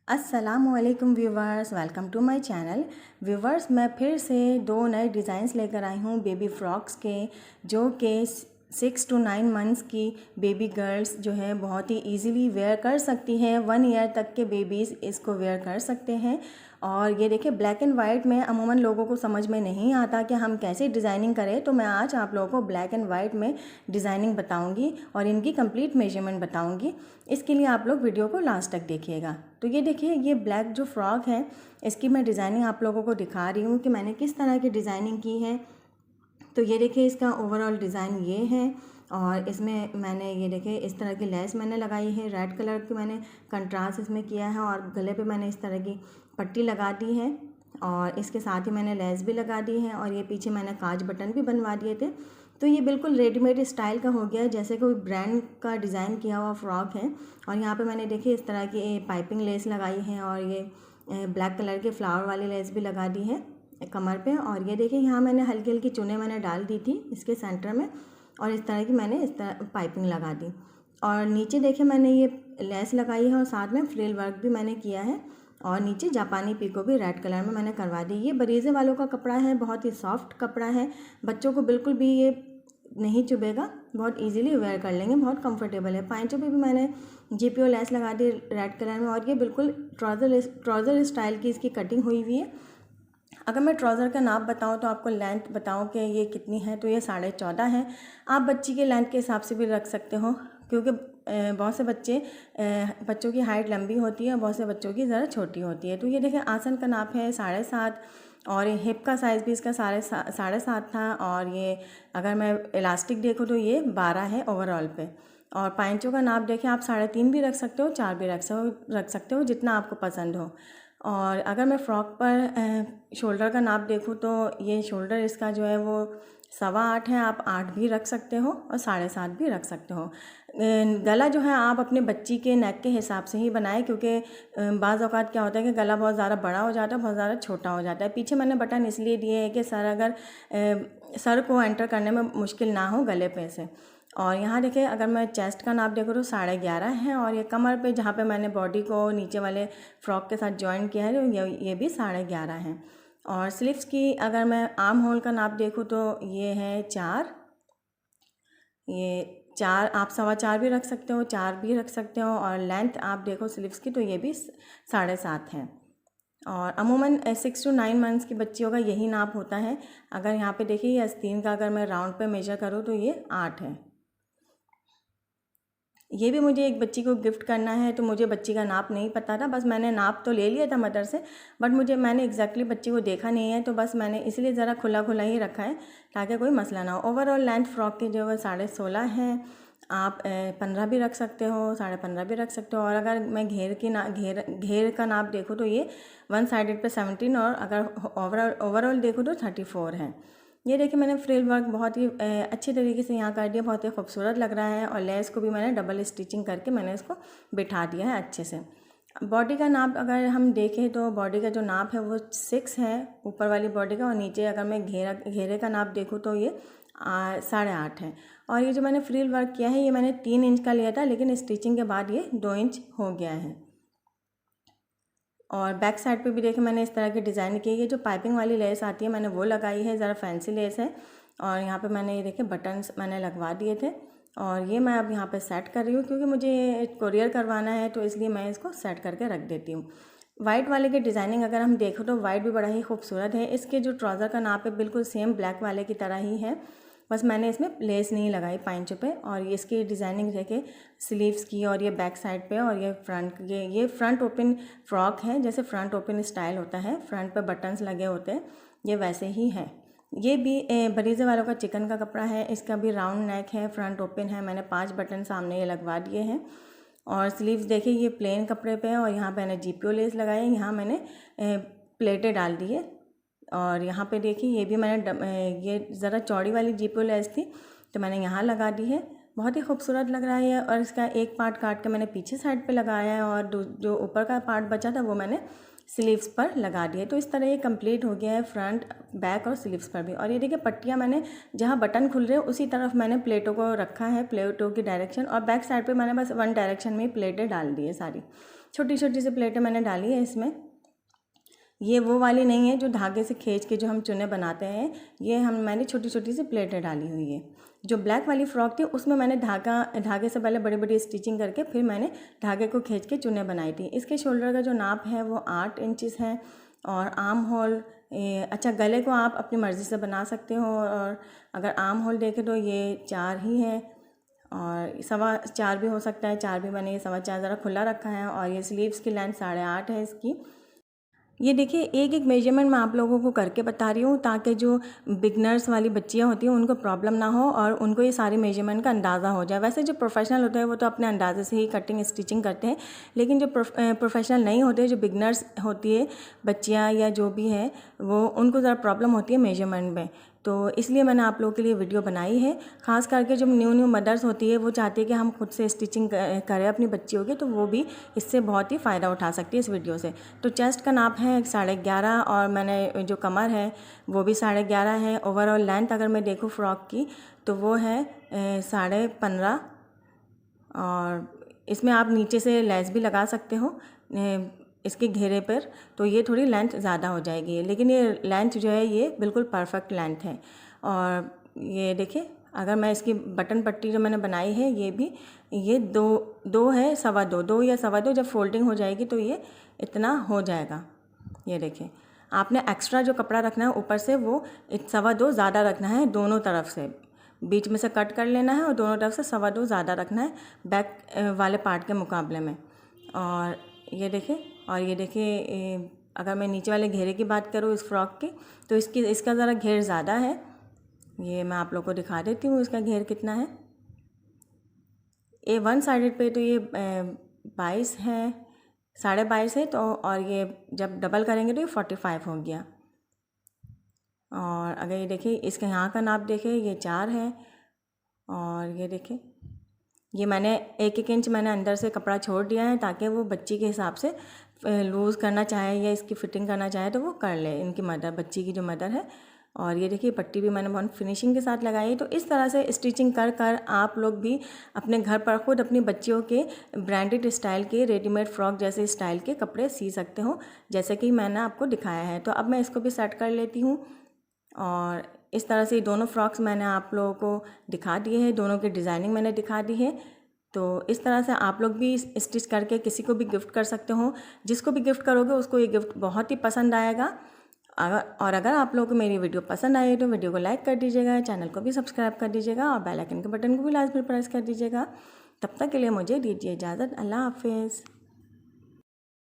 अस्सलाम वालेकुम viewers, welcome to my channel. Viewers, मैं फिर से 2 नए डिज़ाइंस लेकर आई हूँ बेबी फ्रॉक्स के, जो कि 6 to 9 मंथ्स की बेबी गर्ल्स जो है बहुत ही इजीली वेयर कर सकती है। 1 ईयर तक के बेबीज़ इसको वेयर कर सकते हैं। और ये देखिए, ब्लैक एंड वाइट में अमूमन लोगों को समझ में नहीं आता कि हम कैसे डिज़ाइनिंग करें, तो मैं आज आप लोगों को ब्लैक एंड वाइट में डिज़ाइनिंग बताऊंगी और इनकी कंप्लीट मेजरमेंट बताऊंगी। इसके लिए आप लोग वीडियो को लास्ट तक देखिएगा। तो ये देखिए, ये ब्लैक जो फ्रॉक है इसकी मैं डिज़ाइनिंग आप लोगों को दिखा रही हूँ कि मैंने किस तरह की डिज़ाइनिंग की है। तो ये देखिए, इसका ओवरऑल डिज़ाइन ये है और इसमें मैंने ये देखिए इस तरह की लेस मैंने लगाई है, रेड कलर की मैंने कंट्रास्ट इसमें किया है और गले पे मैंने इस तरह की पट्टी लगा दी है और इसके साथ ही मैंने लेस भी लगा दी है और ये पीछे मैंने काज बटन भी बनवा दिए थे। तो ये बिल्कुल रेडीमेड स्टाइल का हो गया, जैसे कोई ब्रांड का डिज़ाइन किया हुआ फ्रॉक है। और यहाँ पे मैंने देखिए इस तरह की पाइपिंग लेस लगाई है और ये ब्लैक कलर के फ्लावर वाली लेस भी लगा दी है कमर पे। और ये देखिए, यहाँ मैंने हल्की हल्की चुने मैंने डाल दी थी इसके सेंटर में और इस तरह की मैंने इस तरह पाइपिंग लगा दी। और नीचे देखिए मैंने ये लेस लगाई है और साथ में फ्रिल वर्क भी मैंने किया है और नीचे जापानी पीको भी रेड कलर में मैंने करवा दी। ये बरीज़े वालों का कपड़ा है, बहुत ही सॉफ्ट कपड़ा है, बच्चों को बिल्कुल भी ये नहीं चुभेगा, बहुत इजीली वेयर कर लेंगे, बहुत कंफर्टेबल है। पाइंचों पे भी मैंने जीपीओ लेस लगा दी रेड कलर में और ये बिल्कुल ट्राउज़र स्टाइल की इसकी कटिंग हुई हुई है। अगर मैं ट्राउज़र का नाप बताऊं तो आपको लेंथ बताऊं कि ये कितनी है, तो ये 14.5 है। आप बच्ची के लेंथ के हिसाब से भी रख सकते हो, क्योंकि बहुत से बच्चों की हाइट लंबी होती है, बहुत से बच्चों की ज़रा छोटी होती है। तो ये देखें, आसन का नाप है 7.5 और हिप का साइज़ भी इसका 7.5 था। और ये अगर मैं इलास्टिक देखूँ तो ये 12 है ओवरऑल पे। और पाइंचों का नाप देखें, आप 3.5 भी रख सकते हो, 4 भी रख सकते हो, जितना आपको पसंद हो। और अगर मैं फ़्रॉक पर शोल्डर का नाप देखूँ तो ये शोल्डर इसका जो है वो 8.25 है, आप 8 भी रख सकते हो और 7.5 भी रख सकते हो। गला जो है आप अपने बच्ची के नेक के हिसाब से ही बनाएं, क्योंकि बाज़ औक़ात क्या होता है कि गला बहुत ज़्यादा बड़ा हो जाता है, बहुत ज़्यादा छोटा हो जाता है। पीछे मैंने बटन इसलिए दिए है कि सर को एंटर करने में मुश्किल ना हो गले पे से। और यहाँ देखिए, अगर मैं चेस्ट का नाप देखूँ तो 11.5 है और ये कमर पे जहाँ पे मैंने बॉडी को नीचे वाले फ्रॉक के साथ जॉइन किया है तो ये भी 11.5 है। और स्लीव्स की अगर मैं आर्म होल का नाप देखूँ तो ये है 4, ये 4 आप 4.25 भी रख सकते हो, 4 भी रख सकते हो। और लेंथ आप देखो स्लीव्स की तो ये भी 7.5 है। और अमूमन 6 to 9 मंथ्स की बच्चियों का यही नाप होता है। अगर यहाँ पे देखिए, ये आस्तीन का अगर मैं राउंड पे मेजर करूँ तो ये 8 है। ये भी मुझे एक बच्ची को गिफ्ट करना है, तो मुझे बच्ची का नाप नहीं पता था, बस मैंने नाप तो ले लिया था मदर से, बट मैंने एग्जैक्टली बच्ची को देखा नहीं है, तो बस मैंने इसलिए ज़रा खुला खुला ही रखा है ताकि कोई मसला ना हो। ओवरऑल लेंथ फ्रॉक की जो है 16.5 है, आप 15 भी रख सकते हो, 15.5 भी रख सकते हो। और अगर मैं घेर का नाप देखूँ तो ये 1 साइडेड पे 17 और अगर ओवरऑल देखूँ तो 34 है। ये देखिए, मैंने फ्रिल वर्क बहुत ही अच्छी तरीके से यहाँ कर दिया, बहुत ही खूबसूरत लग रहा है। और लेस को भी मैंने डबल स्टिचिंग करके मैंने इसको बिठा दिया है अच्छे से। बॉडी का नाप अगर हम देखें तो बॉडी का जो नाप है वो 6 है ऊपर वाली बॉडी का, और नीचे अगर मैं घेरे का नाप देखूँ तो ये 8.5 है। और ये जो मैंने फ्रिल वर्क किया है ये मैंने 3 इंच का लिया था, लेकिन स्टिचिंग के बाद ये 2 इंच हो गया है। और बैक साइड पे भी देखें, मैंने इस तरह की डिज़ाइन की है। ये जो पाइपिंग वाली लेस आती है मैंने वो लगाई है, ज़रा फैंसी लेस है। और यहाँ पे मैंने ये देखे बटन्स मैंने लगवा दिए थे और ये मैं अब यहाँ पे सेट कर रही हूँ, क्योंकि मुझे कोरियर करवाना है तो इसलिए मैं इसको सेट करके रख देती हूँ। वाइट वाले की डिज़ाइनिंग अगर हम देखें तो वाइट भी बड़ा ही खूबसूरत है। इसके जो ट्राउज़र का नाप है बिल्कुल सेम ब्लैक वाले की तरह ही है, बस मैंने इसमें लेस नहीं लगाई पाइंचों पे। और ये इसकी डिज़ाइनिंग देखे स्लीव्स की, और ये बैक साइड पे, और ये फ्रंट ओपन फ्रॉक है, जैसे फ्रंट ओपन स्टाइल होता है, फ्रंट पे बटन्स लगे होते हैं, ये वैसे ही है। ये भी बरीज़े वालों का चिकन का कपड़ा है, इसका भी राउंड नेक है, फ्रंट ओपन है, मैंने 5 बटन सामने ये लगवा दिए हैं। और स्लीव्स देखिए, ये प्लेन कपड़े पे है और यहाँ पे मैंने जीपीओ लेस लगाई है, यहाँ मैंने प्लेटें डाल दी है। और यहाँ पे देखिए, ये भी मैंने ये ज़रा चौड़ी वाली जीपीओ लेस थी तो मैंने यहाँ लगा दी है, बहुत ही खूबसूरत लग रहा है। और इसका एक पार्ट काट के मैंने पीछे साइड पे लगाया है और जो ऊपर का पार्ट बचा था वो मैंने स्लीव्स पर लगा दिया। तो इस तरह ये कंप्लीट हो गया है फ्रंट, बैक और स्लीव्स पर भी। और ये देखिए, पट्टियाँ मैंने जहाँ बटन खुल रहे हैं उसी तरफ मैंने प्लेटों को रखा है, प्लेटों की डायरेक्शन, और बैक साइड पे मैंने बस 1 डायरेक्शन में ही प्लेटें डाल दी है सारी। छोटी छोटी सी प्लेटें मैंने डाली है इसमें। ये वो वाली नहीं है जो धागे से खींच के जो हम चुन्ने बनाते हैं, ये मैंने छोटी छोटी सी प्लेटें डाली हुई है। जो ब्लैक वाली फ़्रॉक थी उसमें मैंने धागे से पहले बड़ी बड़ी स्टिचिंग करके फिर मैंने धागे को खींच के चुन्ने बनाई थी। इसके शोल्डर का जो नाप है वो 8 इंचेस है। और आर्म होल, अच्छा गले को आप अपनी मर्ज़ी से बना सकते हो, और अगर आर्म होल देखें तो ये 4 ही है, और 4.25 भी हो सकता है, 4 भी मैंने ये 4.25 ज़रा खुला रखा है। और ये स्लीव्स की लेंथ 8.5 है इसकी। ये देखिए एक एक मेजरमेंट मैं आप लोगों को करके बता रही हूँ ताकि जो बिगनर्स वाली बच्चियाँ होती हैं उनको प्रॉब्लम ना हो और उनको ये सारे मेजरमेंट का अंदाज़ा हो जाए। वैसे जो प्रोफेशनल होते हैं वो तो अपने अंदाजे से ही कटिंग स्टिचिंग करते हैं, लेकिन जो प्रोफेशनल नहीं होते, जो बिगनर्स होती है बच्चियाँ या जो भी है, वो उनको ज़रा प्रॉब्लम होती है मेजरमेंट में। तो इसलिए मैंने आप लोगों के लिए वीडियो बनाई है। ख़ास करके जो न्यू मदर्स होती है वो चाहती है कि हम खुद से स्टिचिंग करें अपनी बच्चियों की, तो वो भी इससे बहुत ही फ़ायदा उठा सकती है इस वीडियो से। तो चेस्ट का नाप है 11.5 और मैंने जो कमर है वो भी 11.5 है। ओवरऑल लेंथ अगर मैं देखूँ फ़्रॉक की तो वो है 15.5। और इसमें आप नीचे से लेस भी लगा सकते हो इसके घेरे पर, तो ये थोड़ी लेंथ ज़्यादा हो जाएगी, लेकिन ये लेंथ जो है ये बिल्कुल परफेक्ट लेंथ है। और ये देखिए अगर मैं इसकी बटन पट्टी जो मैंने बनाई है ये भी ये दो है 2.25 या 2.25, जब फोल्डिंग हो जाएगी तो ये इतना हो जाएगा। ये देखिए आपने एक्स्ट्रा जो कपड़ा रखना है ऊपर से वो 2.25 ज़्यादा रखना है, दोनों तरफ से बीच में से कट कर लेना है और दोनों तरफ से 2.25 ज़्यादा रखना है बैक वाले पार्ट के मुकाबले में। और ये देखिए अगर मैं नीचे वाले घेरे की बात करूँ इस फ्रॉक की, तो इसका ज़रा घेर ज़्यादा है। ये मैं आप लोग को दिखा देती हूँ इसका घेर कितना है। ये 1 साइडेड पे तो ये 22 है, 22.5 है, तो और ये जब डबल करेंगे तो ये 45 हो गया। और अगर ये देखिए इसके यहाँ का नाप देखें ये 4 है। और ये देखिए ये मैंने 1-1 इंच मैंने अंदर से कपड़ा छोड़ दिया है ताकि वो बच्ची के हिसाब से लूज़ करना चाहे या इसकी फ़िटिंग करना चाहे तो वो कर ले, इनकी मदर, बच्ची की जो मदर है। और ये देखिए पट्टी भी मैंने बहुत फिनिशिंग के साथ लगाई है। तो इस तरह से स्टिचिंग कर कर आप लोग भी अपने घर पर खुद अपनी बच्चियों के ब्रांडेड स्टाइल के रेडीमेड फ्रॉक जैसे स्टाइल के कपड़े सी सकते हो, जैसे कि मैंने आपको दिखाया है। तो अब मैं इसको भी सेट कर लेती हूँ। और इस तरह से दोनों फ्रॉक्स मैंने आप लोगों को दिखा दिए हैं, दोनों की डिज़ाइनिंग मैंने दिखा दी है। तो इस तरह से आप लोग भी स्टिच करके किसी को भी गिफ्ट कर सकते हो। जिसको भी गिफ्ट करोगे उसको ये गिफ्ट बहुत ही पसंद आएगा। और अगर आप लोगों को मेरी वीडियो पसंद आई तो वीडियो को लाइक कर दीजिएगा, चैनल को भी सब्सक्राइब कर दीजिएगा और बेल आइकन के बटन को भी लाजमी प्रेस कर दीजिएगा। तब तक के लिए मुझे दीजिए इजाज़त। अल्लाह हाफिज़।